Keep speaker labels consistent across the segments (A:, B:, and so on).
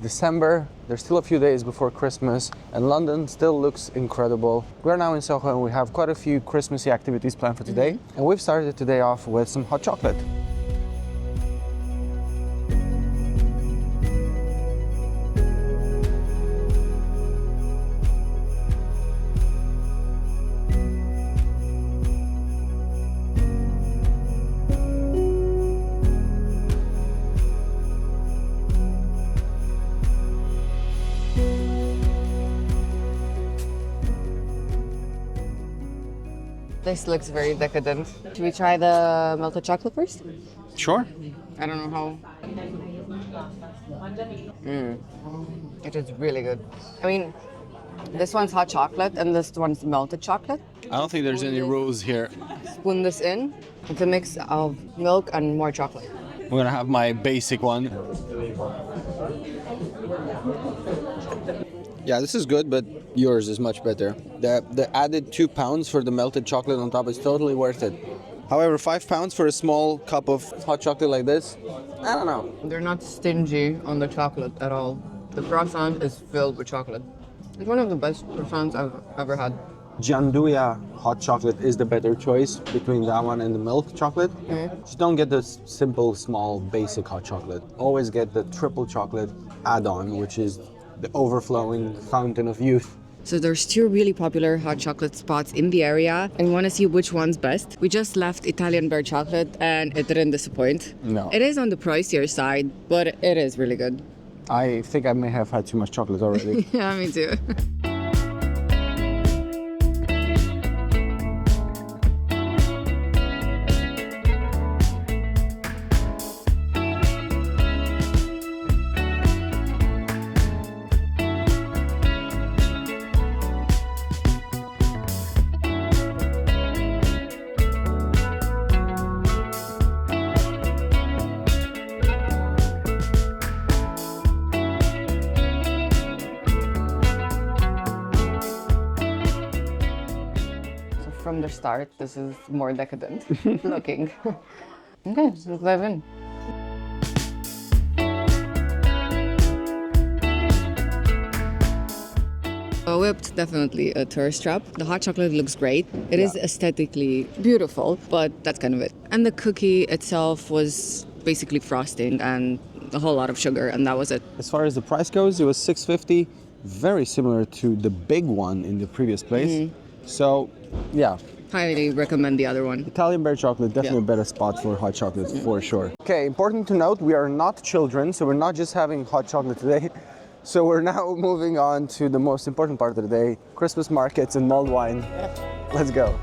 A: December. There's still a few days before Christmas, and London still looks incredible. We're now in Soho and we have quite a few Christmassy activities planned for today. And we've started today off with some hot chocolate.
B: This looks very decadent. Should we try the melted chocolate first?
A: Sure.
B: I don't know how. It is really good. I mean, this one's hot chocolate and this one's melted chocolate.
A: I don't think there's any rules here.
B: Spoon this in. It's a mix of milk and more chocolate.
A: We're gonna have my basic one. Yeah, this is good, but yours is much better. The added £2 for the melted chocolate on top is totally worth it. However, £5 for a small cup of hot chocolate like this, I don't know.
B: They're not stingy on the chocolate at all. The croissant is filled with chocolate. It's one of the best croissants I've ever had.
A: Gianduja hot chocolate is the better choice between that one and the milk chocolate. Just don't get the simple, small, basic hot chocolate. Always get the triple chocolate add-on, which is the overflowing fountain of youth.
B: So there's two really popular hot chocolate spots in the area, and want to see which one's best. We just left Italian Bear Chocolate and it didn't disappoint.
A: No.
B: It is on the pricier side, but it is really good.
A: I think I may have had too much chocolate already.
B: Yeah, me too. From the start, this is more decadent looking. Okay, let's dive in. Whipped, definitely a tourist trap. The hot chocolate looks great. It is aesthetically beautiful, but that's kind of it. And the cookie itself was basically frosting and a whole lot of sugar, and that was it.
A: As far as the price goes, it was $6.50, very similar to the big one in the previous place. So, yeah.
B: Highly recommend the other one.
A: Italian Bear Chocolate, definitely a better spot for hot chocolate, for sure. Okay, important to note, we are not children, so we're not just having hot chocolate today. So we're now moving on to the most important part of the day, Christmas markets and mulled wine. Let's go.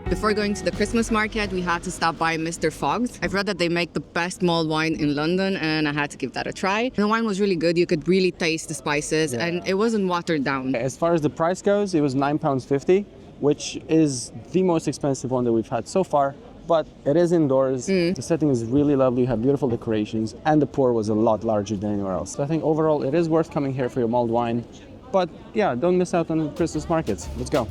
B: Before going to the Christmas market, we had to stop by Mr. Fogg's. I've read that they make the best mulled wine in London, and I had to give that a try. And the wine was really good. You could really taste the spices, and it wasn't watered down.
A: As far as the price goes, it was £9.50, which is the most expensive one that we've had so far. But it is indoors. The setting is really lovely. You have beautiful decorations, and the pour was a lot larger than anywhere else. So I think overall, it is worth coming here for your mulled wine. But yeah, don't miss out on Christmas markets. Let's go.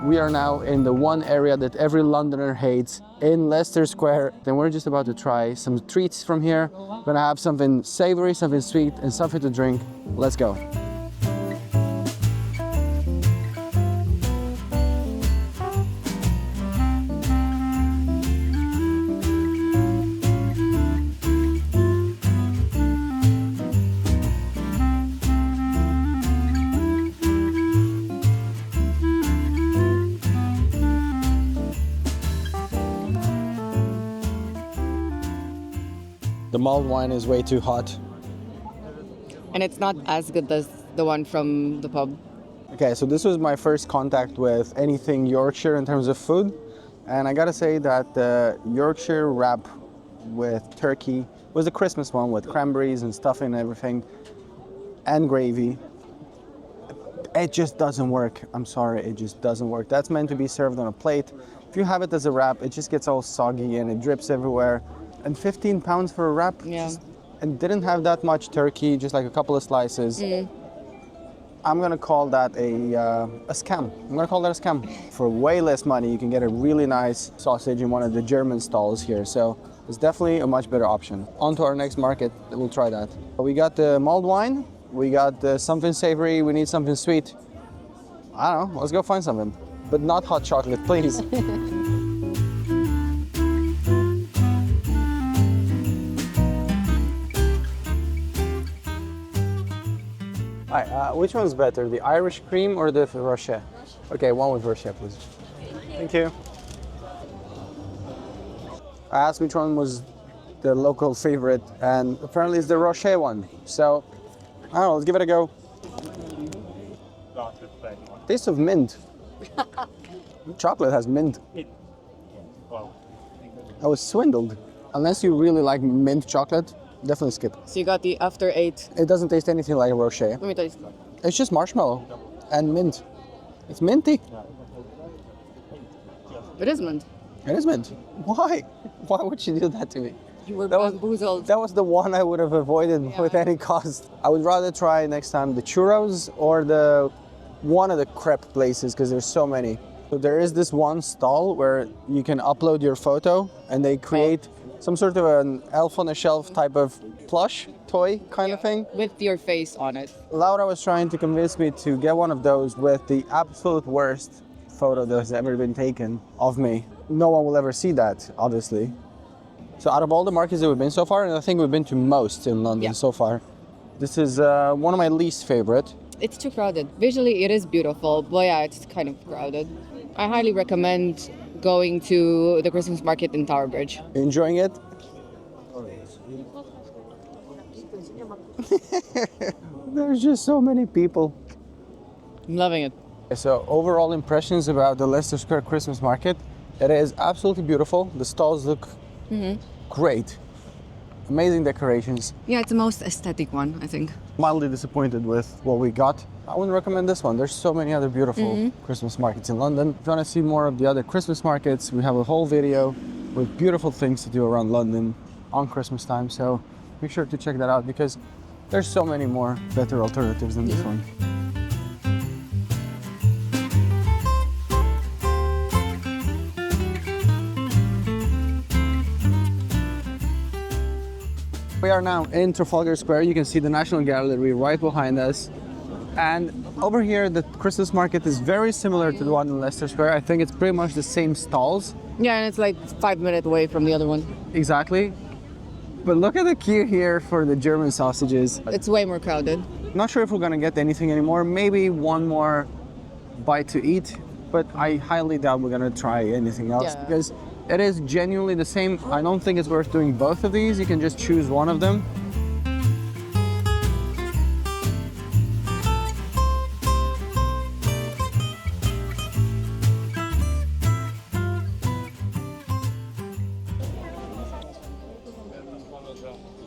A: We are now in the one area that every Londoner hates, in Leicester Square. Then we're just about to try some treats from here. We're gonna have something savory, something sweet, and something to drink. Let's go. The mulled wine is way too hot.
B: And it's not as good as the one from the pub.
A: Okay, so this was my first contact with anything Yorkshire in terms of food. And I gotta say that the Yorkshire wrap with turkey was the Christmas one with cranberries and stuffing and everything and gravy. It just doesn't work. I'm sorry, it just doesn't work. That's meant to be served on a plate. If you have it as a wrap, it just gets all soggy and it drips everywhere. And 15 pounds for a wrap?
B: Yeah.
A: And didn't have that much turkey, just like a couple of slices. I'm gonna call that a scam. I'm gonna call that a scam. For way less money, you can get a really nice sausage in one of the German stalls here. So it's definitely a much better option. On to our next market, we'll try that. We got the mulled wine, we got something savory, we need something sweet. I don't know, let's go find something. But not hot chocolate, please. Hi, which one's better, the Irish cream or the Rocher? Okay, one with Rocher, please. Thank you. I asked which one was the local favorite, and apparently it's the Rocher one. So, I don't know, let's give it a go. Taste of mint. Chocolate has mint. I was swindled. Unless you really like mint chocolate, definitely skip.
B: So you got the after 8.
A: It doesn't taste anything like a Rocher.
B: Let me taste.
A: It's just marshmallow and mint. It's minty.
B: It is mint.
A: It is mint. Why? Why would you do that to me?
B: You were
A: That was-
B: bamboozled.
A: That was the one I would have avoided with any cost. I would rather try next time the churros or the one of the crepe places because there's so many. So there is this one stall where you can upload your photo and they create some sort of an elf on a shelf type of plush toy kind of thing.
B: With your face on it.
A: Laura was trying to convince me to get one of those with the absolute worst photo that has ever been taken of me. No one will ever see that, obviously. So out of all the markets that we've been so far, and I think we've been to most in London so far, this is one of my least favorite.
B: It's too crowded. Visually, it is beautiful, but yeah, it's kind of crowded. I highly recommend going to the Christmas market in Tower Bridge.
A: Enjoying it? There's just so many people.
B: I'm loving it.
A: So overall impressions about the Leicester Square Christmas market, it is absolutely beautiful. The stalls look great. Amazing decorations.
B: Yeah, it's the most aesthetic one, I think.
A: Mildly disappointed with what we got. I wouldn't recommend this one. There's so many other beautiful Christmas markets in London. If you want to see more of the other Christmas markets, we have a whole video with beautiful things to do around London on Christmas time. So make sure to check that out because there's so many more better alternatives than this one. We are now in Trafalgar Square. You can see the National Gallery right behind us. And over here, the Christmas market is very similar to the one in Leicester Square. I think it's pretty much the same stalls.
B: Yeah, and it's like 5 minutes away from the other one.
A: Exactly. But look at the queue here for the German sausages.
B: It's way more crowded.
A: Not sure if we're gonna get anything anymore. Maybe one more bite to eat, but I highly doubt we're gonna try anything else because it is genuinely the same. I don't think it's worth doing both of these. You can just choose one of them.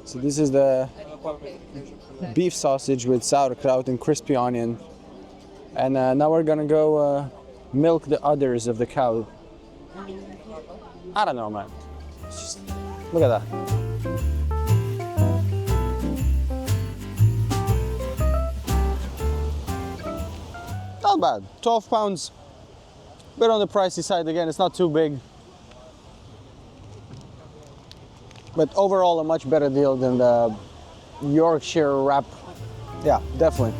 A: So this is the beef sausage with sauerkraut and crispy onion. And now we're gonna go milk the udders of the cow. I don't know, man. Just, look at that. Not bad. 12 pounds. Bit on the pricey side again. It's not too big. But overall, a much better deal than the Yorkshire wrap. Yeah, definitely.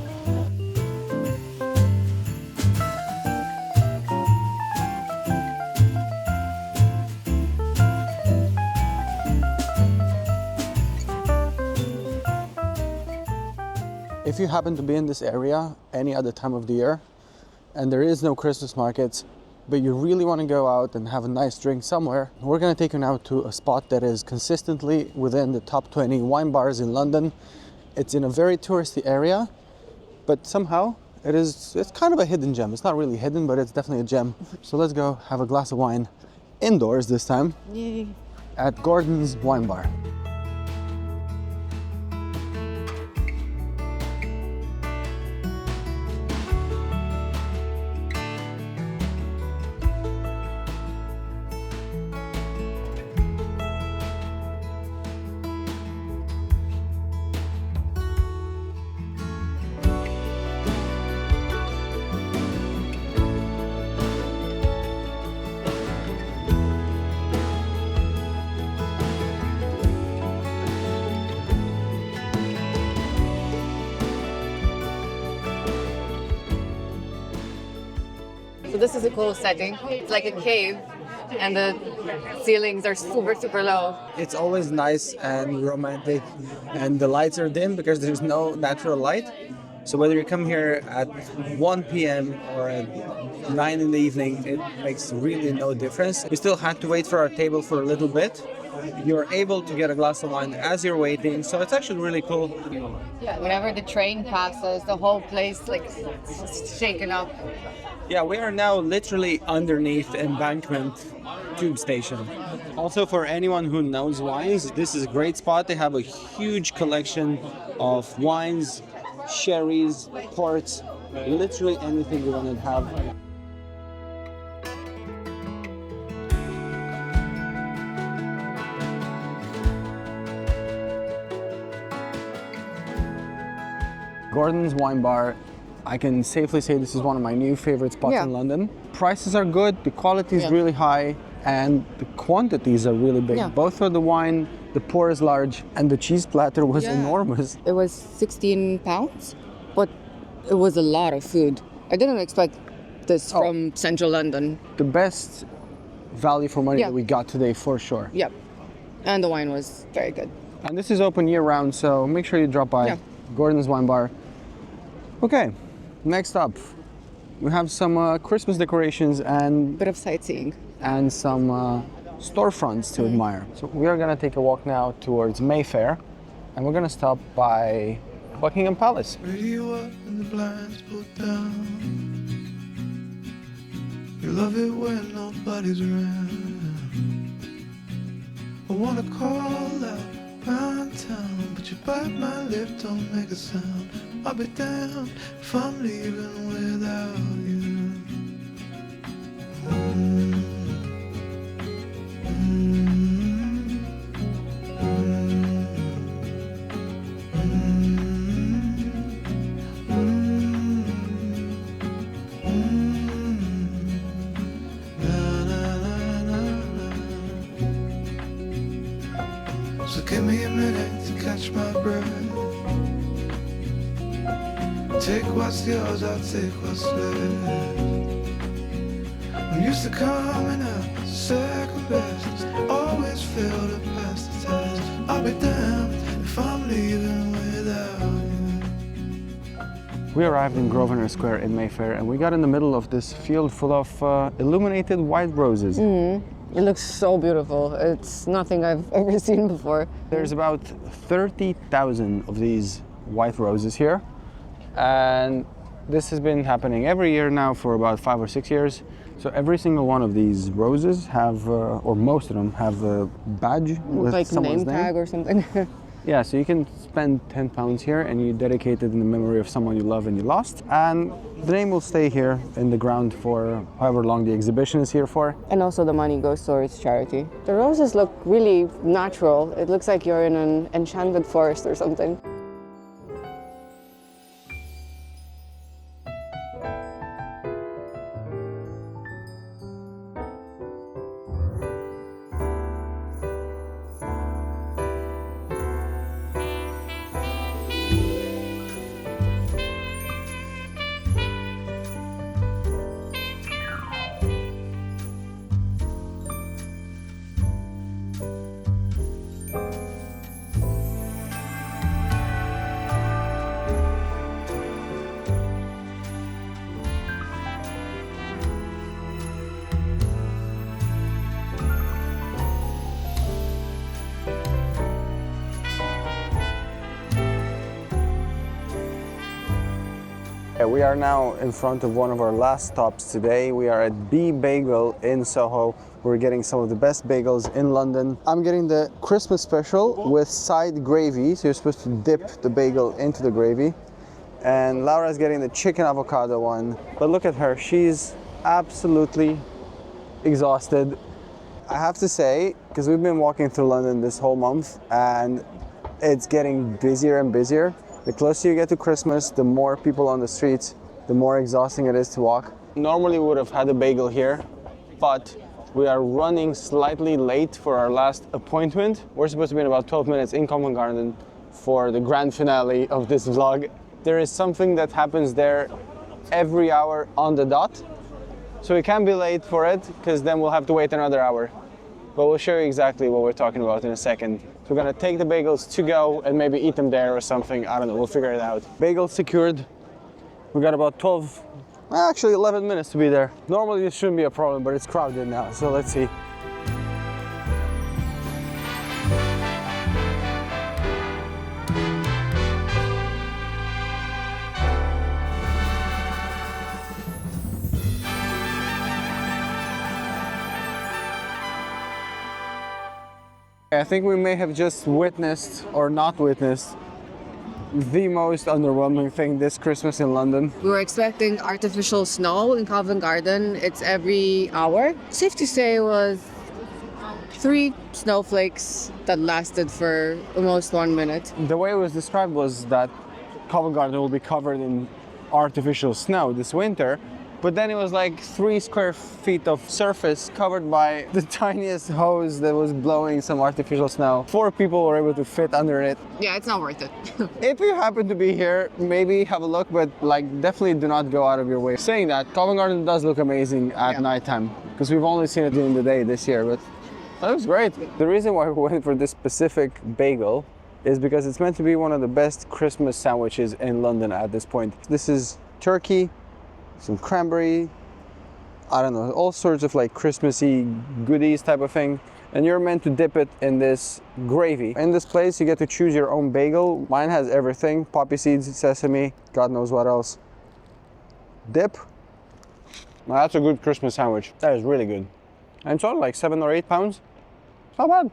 A: If you happen to be in this area any other time of the year and there is no Christmas markets, but you really want to go out and have a nice drink somewhere, we're going to take you now to a spot that is consistently within the top 20 wine bars in London. It's in a very touristy area, but somehow it's kind of a hidden gem. It's not really hidden, but it's definitely a gem. So let's go have a glass of wine indoors this time.
B: Yay.
A: At Gordon's Wine Bar.
B: So this is a cool setting. It's like a cave, and the ceilings are super, super low.
A: It's always nice and romantic, and the lights are dim because there's no natural light. So whether you come here at 1 p.m. or at 9 in the evening, it makes really no difference. We still had to wait for our table for a little bit. You're able to get a glass of wine as you're waiting, so it's actually really cool.
B: Yeah, whenever the train passes, the whole place like shaken up.
A: Yeah, we are now literally underneath Embankment tube station. Also, for anyone who knows wines, this is a great spot. They have a huge collection of wines, sherries, ports, literally anything you want to have. Gordon's Wine Bar, I can safely say this is one of my new favorite spots in London. Prices are good, the quality is really high, and the quantities are really big.
B: Yeah.
A: Both for the wine, the pour is large, and the cheese platter was enormous.
B: It was £16, but it was a lot of food. I didn't expect this from central London.
A: The best value for money that we got today, for sure.
B: Yep. And the wine was very good.
A: And this is open year round, so make sure you drop by Gordon's Wine Bar. Okay, next up, we have some Christmas decorations and
B: Bit of sightseeing.
A: and some storefronts to admire. So we are gonna take a walk now towards Mayfair, and we're gonna stop by Buckingham Palace.
C: Radio up and the blinds pulled down. You love it when nobody's around. I wanna call out round town, but you bite my lip, don't make a sound. I'll be damned if I'm leaving without you. So give me a minute to catch my breath. Take what's yours, I'll take what's left. I'm used to coming up second best. Always fail to pass the test. I'll be damned if I'm leaving without you.
A: We arrived in Grosvenor Square in Mayfair, and we got in the middle of this field full of illuminated white roses.
B: It looks so beautiful. It's nothing I've ever seen before.
A: There's about 30,000 of these white roses here, and this has been happening every year now for about 5 or 6 years. So every single one of these roses have, or most of them, have a badge with
B: Like
A: someone's
B: name tag or something.
A: Yeah, so you can spend £10 here and you dedicate it in the memory of someone you love and you lost. And the name will stay here in the ground for however long the exhibition is here for.
B: And also the money goes towards charity. The roses look really natural. It looks like you're in an enchanted forest or something.
A: We are now in front of one of our last stops today. We are at Bagel in Soho. We're getting some of the best bagels in London. I'm getting the Christmas special with side gravy. So you're supposed to dip the bagel into the gravy. And Laura's getting the chicken avocado one. But look at her, she's absolutely exhausted. I have to say, because we've been walking through London this whole month and it's getting busier and busier. The closer you get to Christmas, the more people on the streets, the more exhausting it is to walk. Normally we would have had a bagel here, but we are running slightly late for our last appointment. We're supposed to be in about 12 minutes in Covent Garden for the grand finale of this vlog. There is something that happens there every hour on the dot. So we can't be late for it, because then we'll have to wait another hour. But we'll show you exactly what we're talking about in a second. So we're gonna take the bagels to go and maybe eat them there or something. I don't know, we'll figure it out. Bagels secured. We got about 11 minutes to be there. Normally this shouldn't be a problem, but it's crowded now, so let's see. I think we may have just witnessed or not witnessed the most underwhelming thing this Christmas in London.
B: We were expecting artificial snow in Covent Garden. It's every hour. Safe to say it was 3 snowflakes that lasted for almost 1 minute.
A: The way it was described was that Covent Garden will be covered in artificial snow this winter, but then it was like 3 square feet of surface covered by the tiniest hose that was blowing some artificial snow. 4 people were able to fit under it.
B: Yeah, it's not worth it.
A: If you happen to be here, maybe have a look, but like definitely do not go out of your way. Saying that, Covent Garden does look amazing at nighttime, because we've only seen it during the day this year, but that looks great. The reason why we went for this specific bagel is because it's meant to be one of the best Christmas sandwiches in London at this point. This is turkey, some cranberry, I don't know, all sorts of like Christmassy goodies type of thing. And you're meant to dip it in this gravy. In this place, you get to choose your own bagel. Mine has everything, poppy seeds, sesame, God knows what else. Dip. Now that's a good Christmas sandwich. That is really good. And it's only like 7 or 8 pounds. It's not bad.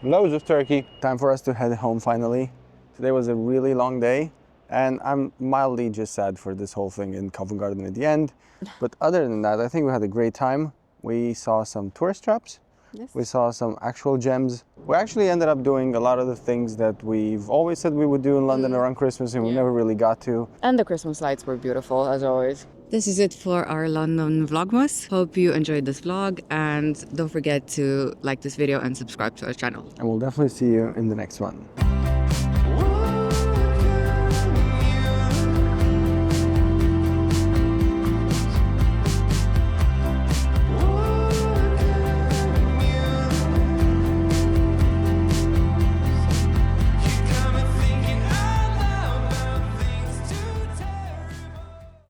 A: Loads of turkey. Time for us to head home finally. Today was a really long day. And I'm mildly just sad for this whole thing in Covent Garden at the end. But other than that, I think we had a great time. We saw some tourist traps.
B: Yes.
A: We saw some actual gems. We actually ended up doing a lot of the things that we've always said we would do in London around Christmas, and we never really got to.
B: And the Christmas lights were beautiful, as always. This is it for our London Vlogmas. Hope you enjoyed this vlog, and don't forget to like this video and subscribe to our channel.
A: And we'll definitely see you in the next one.